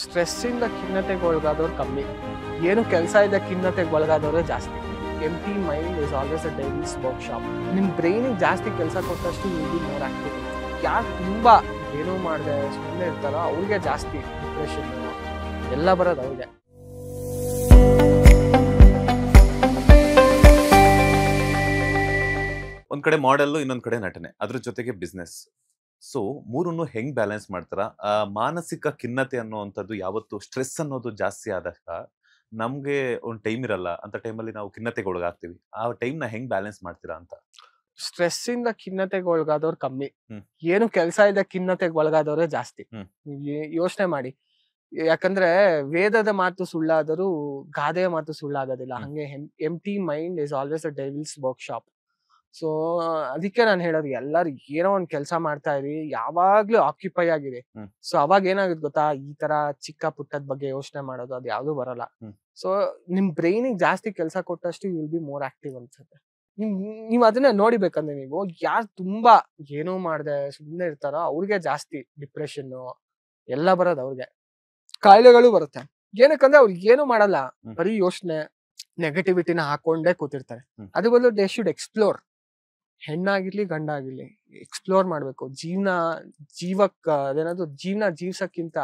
Stress ಇಂದ ಖಿನ್ನತೆಗೊಳಗಾದವ್ರು ಕಮ್ಮಿ. ಏನು ಕೆಲಸ ಇದೆ ಖಿನ್ನತೆಗೊಳಗಾದವರೇ ಜಾಸ್ತಿ. Empty mind is always a devil's workshop. ನಿಮ್ಮ ಬ್ರೈನಿಗೆ ಜಾಸ್ತಿ ಕೆಲಸ ಕೊಟ್ಟಷ್ಟು ಯು ಬಿ ಮೋರ್ ಆಕ್ಟಿವ್. ಯಾರು ತುಂಬಾ ಏನೂ ಮಾಡದೆ ಸುಮ್ಮನೆ ಇರ್ತಾರೋ ಅವ್ರಿಗೆ ಜಾಸ್ತಿ ಡಿಪ್ರೆಷನ್ ಎಲ್ಲ ಬರೋದು ಅವ್ರಿಗೆ. ಒಂದ್ ಕಡೆ ಮಾಡೆಲ್, ಇನ್ನೊಂದ್ ಕಡೆ ನಟನೆ, ಅದ್ರ ಜೊತೆಗೆ ಬಿಸ್ನೆಸ್. ಸೊ ಮೂರನ್ನು ಹೆಂಗ್ ಬ್ಯಾಲೆನ್ಸ್ ಮಾಡ್ತಾರ? ಮಾನಸಿಕ ಖಿನ್ನತೆ ಅನ್ನೋವಂಥದ್ದು ಯಾವತ್ತು ಸ್ಟ್ರೆಸ್ ಅನ್ನೋದು ಜಾಸ್ತಿ ಆದಾಗ ನಮ್ಗೆ ಒಂದ್ ಟೈಮ್ ಇರಲ್ಲ, ಅಂತ ಟೈಮಲ್ಲಿ ನಾವು ಖಿನ್ನತೆಗೆ ಒಳಗಾಗ್ತೀವಿ. ಆ ಟೈಮ್ ನ ಹೆಂಗ್ ಬ್ಯಾಲೆನ್ಸ್ ಮಾಡ್ತೀರಾ ಅಂತ? ಸ್ಟ್ರೆಸ್ ಇಂದ ಖಿನ್ನತೆಗೊಳಗಾದವ್ರು ಕಮ್ಮಿ. ಹ್ಮ್. ಏನು ಕೆಲಸ ಇದೆ ಖಿನ್ನತೆಗೊಳಗಾದವರೇ ಜಾಸ್ತಿ. ಹ್ಮ್. ನೀವು ಯೋಚನೆ ಮಾಡಿ. ಯಾಕಂದ್ರೆ ವೇದದ ಮಾತು ಸುಳ್ಳಾದರೂ ಗಾದೆಯ ಮಾತು ಸುಳ್ಳಾಗೋದಿಲ್ಲ. ಹಂಗೆ empty mind is always a devil's workshop. So ಅದಕ್ಕೆ ನಾನು ಹೇಳೋದು, ಎಲ್ಲರೂ ಏನೋ ಒಂದ್ ಕೆಲಸ ಮಾಡ್ತಾ ಇರಿ, ಯಾವಾಗ್ಲೂ ಆಕ್ಯುಪೈ ಆಗಿರಿ. ಹ್ಮ್. ಸೊ ಅವಾಗ ಏನಾಗುತ್ತೆ ಗೊತ್ತಾ, ಈ ತರ ಚಿಕ್ಕ ಪುಟ್ಟದ ಬಗ್ಗೆ ಯೋಚನೆ ಮಾಡೋದು ಅದು ಯಾವ್ದು ಬರಲ್ಲ. ಸೊ ನಿಮ್ ಬ್ರೈನಿಗೆ ಜಾಸ್ತಿ ಕೆಲಸ ಕೊಟ್ಟಷ್ಟು you will be more active ಅನ್ಸುತ್ತೆ. ನೀವ್ ಅದನ್ನ ನೋಡಿಬೇಕಂದ್ರೆ, ನೀವು ಯಾರು ತುಂಬಾ ಏನೂ ಮಾಡದೆ ಸುಮ್ಮನೆ ಇರ್ತಾರೋ ಅವ್ರಿಗೆ ಜಾಸ್ತಿ ಡಿಪ್ರೆಷನ್ ಎಲ್ಲ ಬರೋದು ಅವ್ರಿಗೆ. ಕಾಯಿಲೆಗಳು ಬರುತ್ತೆ. ಏನಕ್ಕಂದ್ರೆ ಅವ್ರಿಗೆ ಏನು ಮಾಡಲ್ಲ, ಬರೀ ಯೋಚನೆ ನೆಗೆಟಿವಿಟಿನ ಹಾಕೊಂಡೇ ಕೂತಿರ್ತಾರೆ. ಅದು ಬದಲು ದೇ ಶುಡ್ ಎಕ್ಸ್ಪ್ಲೋರ್. ಹೆಣ್ಣಾಗಿರ್ಲಿ ಗಂಡಾಗಿರ್ಲಿ ಎಕ್ಸ್ಪ್ಲೋರ್ ಮಾಡ್ಬೇಕು. ಅದೇನಾದ್ರು ಜೀವನ ಜೀವ್ಸಕ್ಕಿಂತ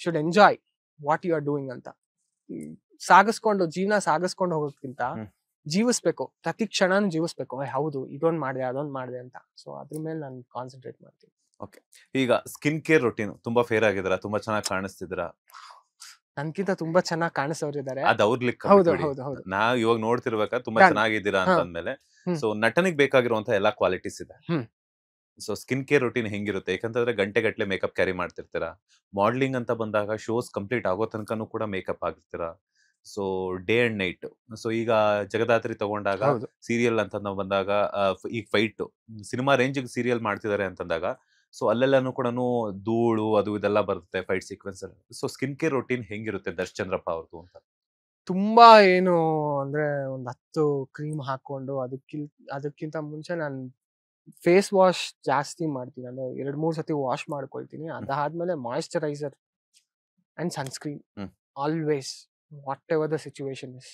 should enjoy what you are doing ಅಂತ. ಜೀವನ ಸಾಗಿಸ್ಕೊಂಡು ಹೋಗೋದ್ಕಿಂತ ಜೀವಿಸ್ಬೇಕು, ಪ್ರತಿ ಕ್ಷಣನೂ ಜೀವಿಸ್ಬೇಕು. ಹೌದು, ಇದೊಂದ್ ಮಾಡಿದೆ ಅದೊಂದ್ ಮಾಡಿದೆ ಅಂತ. ಸೊ ಅದ್ರ ಮೇಲೆ ನಾನು ಕಾನ್ಸಂಟ್ರೇಟ್ ಮಾಡ್ತೀನಿ. ಓಕೆ, ಈಗ ಸ್ಕಿನ್ ಕೇರ್ ರೊಟೀನ್ ತುಂಬಾ ಫೇರ್ ಆಗಿದ್ರ, ತುಂಬಾ ಚೆನ್ನಾಗಿ ಕಾಣಿಸ್ತಿದ್ರ. ನನ್ಕಿಂತ ತುಂಬಾ ಚೆನ್ನಾಗಿ ಕಾಣಿಸೋರಿದ್ದಾರೆ. ಅದ್ ಅವ್ರ ಲಿಕ್. ಹೌದು ಹೌದು ಹೌದು. ನಾವ್ ಇವಾಗ ನೋಡ್ತಿರ್ಬೇಕಾ ತುಂಬಾ ಚೆನ್ನಾಗಿದ್ದೀರಾ ಅಂತಂದ್ಮೇಲೆ, ಸೊ ನಟನಿಗೆ ಬೇಕಾಗಿರುವಂತ ಎಲ್ಲಾ ಕ್ವಾಲಿಟೀಸ್ ಇದೆ. ಸೊ ಸ್ಕಿನ್ ಕೇರ್ ರೊಟೀನ್ ಹೆಂಗಿರುತ್ತೆ? ಯಾಕಂತಂದ್ರೆ ಗಂಟೆ ಗಟ್ಲೆ ಮೇಕಪ್ ಕ್ಯಾರಿ ಮಾಡ್ತಿರ್ತೀರಾ. ಮಾಡ್ಲಿಂಗ್ ಅಂತ ಬಂದಾಗ ಶೋಸ್ ಕಂಪ್ಲೀಟ್ ಆಗೋ ತನಕನೂ ಕೂಡ ಮೇಕಪ್ ಆಗಿರ್ತೀರಾ. So day and night. So ಈಗ ಜಗದಾತ್ರಿ ತಗೊಂಡಾಗ ಸೀರಿಯಲ್ ಅಂತ ನಾವು ಬಂದಾಗ, ಈಗ ಫೈಟ್ ಸಿನಿಮಾ ರೇಂಜಿಗೆ ಸೀರಿಯಲ್ ಮಾಡ್ತಿದ್ದಾರೆ ಅಂತಂದಾಗ, ಸೊ ಅಲ್ಲೆಲ್ಲಾನು ಕೂಡ ಧೂಳು ಅದು ಇದೆಲ್ಲ ಬರುತ್ತೆ ಫೈಟ್ ಸೀಕ್ವೆನ್ಸ್ ಅಲ್ಲಿ. ಸೊ ಸ್ಕಿನ್ ಕೇರ್ ರೊಟೀನ್ ಹೆಂಗಿರುತ್ತೆ ದರ್ಶಚಂದ್ರಪ್ಪ ಅವ್ರದ್ದು ಅಂತ? ತುಂಬಾ ಏನು ಅಂದ್ರೆ, ಒಂದ್ 10 ಕ್ರೀಮ್ ಹಾಕೊಂಡು ಅದಕ್ಕಿಂತ ಮುಂಚೆ ನಾನು ಫೇಸ್ ವಾಶ್ ಜಾಸ್ತಿ ಮಾಡ್ತೀನಿ. ಅಂದ್ರೆ 2-3 ಸತಿ ವಾಶ್ ಮಾಡ್ಕೊಳ್ತೀನಿ. ಅದಾದ್ಮೇಲೆ moisturiser and sunscreen always, what ever the situation is.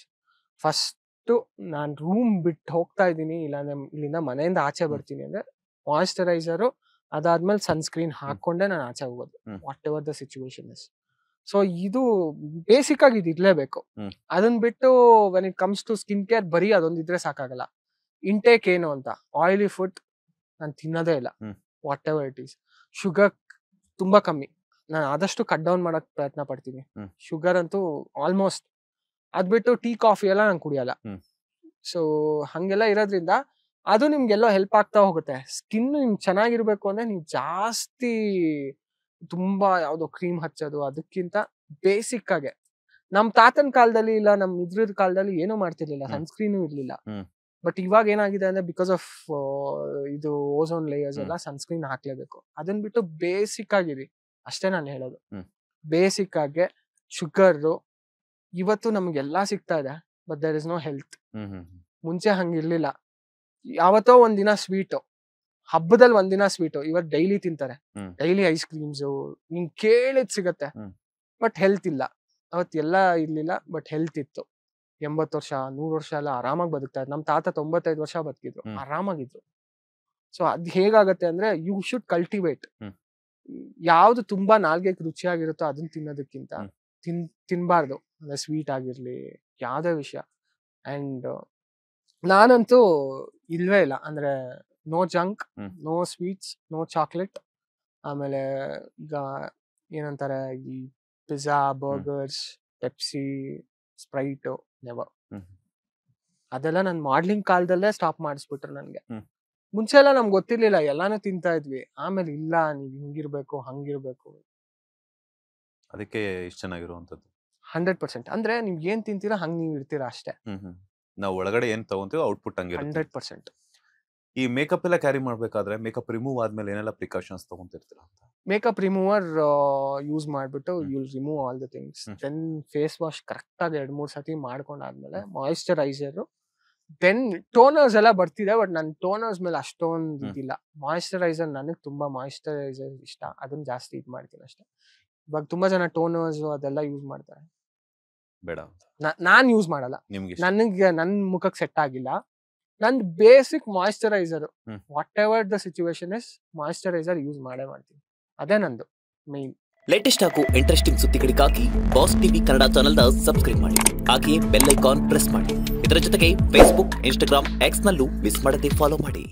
First ನಾನು ರೂಮ್ ಬಿಟ್ಟು ಹೋಗ್ತಾ ಇದ್ದೀನಿ, ಇಲ್ಲಾಂದ್ರೆ ಇಲ್ಲಿಂದ ಮನೆಯಿಂದ ಆಚೆ ಬರ್ತೀನಿ ಅಂದ್ರೆ ಮಾಯಿಶ್ಚರೈಸರು, ಅದಾದ್ಮೇಲೆ ಸನ್ಸ್ಕ್ರೀನ್ ಹಾಕೊಂಡೆ ನಾನು ಆಚೆ ಹೋಗೋದು, whatever the situation is. So ಇದು ಬೇಸಿಕ್ ಆಗಿ ಇದು ಇರ್ಲೇಬೇಕು. ಅದನ್ನ ಬಿಟ್ಟು when it comes to skin care ಬರೀ ಅದೊಂದಿದ್ರೆ ಸಾಕಾಗಲ್ಲ. ಇಂಟೇಕ್ ಏನು ಅಂತ, ಆಯಿಲಿ ಫುಡ್ ನಾನು ತಿನ್ನೋದೇ ಇಲ್ಲ, what ever it is. Sugar ತುಂಬಾ ಕಮ್ಮಿ, ನಾನು ಆದಷ್ಟು ಕಟ್ ಡೌನ್ ಮಾಡಕ್ ಪ್ರಯತ್ನ ಪಡ್ತೀನಿ. ಶುಗರ್ ಅಂತೂ ಆಲ್ಮೋಸ್ಟ್. ಅದ್ಬಿಟ್ಟು ಟೀ ಕಾಫಿ ಎಲ್ಲ ನಾನು ಕುಡಿಯಲ್ಲ. ಸೊ ಹಂಗೆಲ್ಲ ಇರೋದ್ರಿಂದ ಅದು ನಿಮ್ಗೆಲ್ಲೋ ಹೆಲ್ಪ್ ಆಗ್ತಾ ಹೋಗುತ್ತೆ. ಸ್ಕಿನ್ ನಿಮ್ಗೆ ಚೆನ್ನಾಗಿರ್ಬೇಕು ಅಂದ್ರೆ ನೀವು ಜಾಸ್ತಿ ತುಂಬಾ ಯಾವ್ದೋ ಕ್ರೀಮ್ ಹಚ್ಚೋದು ಅದಕ್ಕಿಂತ ಬೇಸಿಕ್ ಆಗಿ, ನಮ್ ತಾತನ ಕಾಲದಲ್ಲಿ ಇಲ್ಲ ನಮ್ ಇದ್ರ ಕಾಲದಲ್ಲಿ ಏನೂ ಮಾಡ್ತಿರ್ಲಿಲ್ಲ, ಸನ್ಸ್ಕ್ರೀನು ಇರ್ಲಿಲ್ಲ. ಬಟ್ ಇವಾಗ ಏನಾಗಿದೆ ಅಂದ್ರೆ, ಬಿಕಾಸ್ ಆಫ್ ಇದು ಓಝೋನ್ ಲೇಯರ್ಸ್ ಎಲ್ಲ ಸನ್ಸ್ಕ್ರೀನ್ ಹಾಕ್ಲೇಬೇಕು. ಅದನ್ನ ಬಿಟ್ಟು ಬೇಸಿಕ್ ಆಗಿರಿ ಅಷ್ಟೇ ನಾನು ಹೇಳೋದು. ಬೇಸಿಕ್ ಆಗಿ ಶುಗರ್ ಇವತ್ತು ನಮ್ಗೆಲ್ಲಾ ಸಿಗ್ತಾ ಇದೆ, but there is no health. ಮುಂಚೆ ಹಂಗಿರ್ಲಿಲ್ಲ. ಯಾವತ್ತೋ ಒಂದಿನ ಸ್ವೀಟು, ಹಬ್ಬದಲ್ಲಿ ಒಂದಿನ ಸ್ವೀಟು, ಇವತ್ತು ಡೈಲಿ ತಿಂತಾರೆ. ಡೈಲಿ ಐಸ್ ಕ್ರೀಮ್ಸ್ ನಿಮ್ ಕೇಳಿದ್ ಸಿಗತ್ತೆ, ಬಟ್ ಹೆಲ್ತ್ ಇಲ್ಲ. ಅವತ್ ಎಲ್ಲ ಇರ್ಲಿಲ್ಲ, ಬಟ್ ಹೆಲ್ತ್ ಇತ್ತು. 80 ವರ್ಷ 100 ವರ್ಷ ಎಲ್ಲ ಆರಾಮಾಗಿ ಬದುಕ್ತಾ ಇದ್ರು. ನಮ್ ತಾತ 95 ವರ್ಷ ಬದುಕಿದ್ರು, ಆರಾಮಾಗಿದ್ರು. ಸೊ ಅದ್ ಹೇಗಾಗತ್ತೆ ಅಂದ್ರೆ, ಯು ಶುಡ್ ಕಲ್ಟಿವೇಟ್. ಯಾವ್ದು ತುಂಬಾ ನಾಲ್ಗೆಗೆ ರುಚಿಯಾಗಿರುತ್ತೋ ಅದನ್ನ ತಿನ್ನೋದಕ್ಕಿಂತ ತಿನ್ಬಾರ್ದು. ಅಂದ್ರೆ ಸ್ವೀಟ್ ಆಗಿರ್ಲಿ, ಯಾವ್ದೇ ವಿಷಯ. ಅಂಡ್ ನಾನಂತೂ ಇಲ್ವೇ ಇಲ್ಲ, ಅಂದ್ರೆ no junk, no sweets, no chocolate. ಆಮೇಲೆ ಈಗ ಏನಂತಾರೆ, ಈ pizza, burgers, Pepsi, Sprite, never. ಅದೆಲ್ಲ ನನ್ ಮಾಡ್ಲಿಂಗ್ ಕಾಲದಲ್ಲೇ ಸ್ಟಾಪ್ ಮಾಡಿಸ್ಬಿಟ್ರು ನನ್ಗೆ. ಮುಂಚೆ ಎಲ್ಲ ನಮ್ಗೆ ಗೊತ್ತಿರ್ಲಿಲ್ಲ, ಎಲ್ಲಾನು ತಿಂತಾ ಇದ್ವಿ. ಆಮೇಲೆ ಇಲ್ಲ, ನೀವ್ ಹಿಂಗಿರ್ಬೇಕು ಹಂಗಿರ್ಬೇಕು. ಅದಕ್ಕೆ ಇಷ್ಟ ಚೆನ್ನಾಗಿರುವಂತದ್ದು 100%. ಅಂದ್ರೆ ನೀವ್ ಏನ್ ತಿಂತೀರಾ ಹಂಗ್ ನೀವ್ ಇರ್ತೀರಾ ಅಷ್ಟೇ. ನಾವು ಒಳಗಡೆ ಏನ್ ತಗೊಂತೀವೋ ಔಟ್ಪುಟ್ ಹಂಗಿರುತ್ತೆ. 100%. ಈ ಮೇಕಪ್ ಎಲ್ಲ ಕ್ಯಾರಿ ಮಾಡ್ಬೇಕಾದ್ರೆ ಮೇಕಪ್ ರಿಮೂವ್ ಆದ್ಮೇಲೆ ಏನೆಲ್ಲ ಪ್ರಿಕಾಷನ್ಸ್ ತಗೊಂತಿರ್ತೀರಾ ಅಂತ? ಮೇಕಪ್ ರಿಮೂವರ್ ಯೂಸ್ ಮಾಡ್ಬಿಟ್ಟು you'll remove all the things. Then face wash correct ಆಗಿ 2-3 ಸತಿ ಮಾಡ್ಕೊಂಡಾದ್ಮೇಲೆ ಮಾಯಿಶ್ಚರೈಸರ್, ದೆನ್ ಟೋನರ್ಸ್ ಎಲ್ಲ ಬರ್ತಿದೆ. ಬಟ್ ನನ್ ಟೋನರ್ಸ್ ಮೇಲೆ ಅಷ್ಟೊಂದು ಇದಿಲ್ಲ. ಮಾಯಿಶ್ಚರೈಸರ್, ನನಗೆ ತುಂಬಾ ಮಾಯಿಶ್ಚರೈಸರ್ ಇಷ್ಟ, ಅದನ್ನ ಜಾಸ್ತಿ ಇದ್ ಮಾಡ್ತೀನಿ ಅಷ್ಟೇ. ಇವಾಗ ತುಂಬಾ ಜನ ಟೋನರ್ಸ್ ಅದೆಲ್ಲ ಯೂಸ್ ಮಾಡ್ತಾರೆ, ಬೇಡ ಅಂತ ನಾನ್ ಯೂಸ್ ಮಾಡಲ್ಲ. ನಿಮ್ಗೆ ನನ್ ಮುಖಕ್ಕೆ ಸೆಟ್ ಆಗಿಲ್ಲ. ನಂದು basic moisturiser, hmm. What ever the situation is, moisturiser use ಮಾಡ್ತೀನಿ. ಅದೇ ನಂದು ಮೇನ್. ಲೇಟೆಸ್ಟ್ ಹಾಗೂ ಇಂಟ್ರೆಸ್ಟಿಂಗ್ ಸುದ್ದಿಗಳಿಗಾಗಿ ಬಾಸ್ ಟಿವಿ ಕನ್ನಡ ಚಾನೆಲ್ನ ಸಬ್ಸ್ಕ್ರೈಬ್ ಮಾಡಿ, ಹಾಗೆಯೇ ಬೆಲ್ ಐಕಾನ್ ಪ್ರೆಸ್ ಮಾಡಿ. ಇದರ ಜೊತೆಗೆ ಫೇಸ್ಬುಕ್, ಇನ್ಸ್ಟಾಗ್ರಾಮ್, ಎಕ್ಸ್ ನಲ್ಲೂ ಮಿಸ್ ಮಾಡದೆ ಫಾಲೋ ಮಾಡಿ.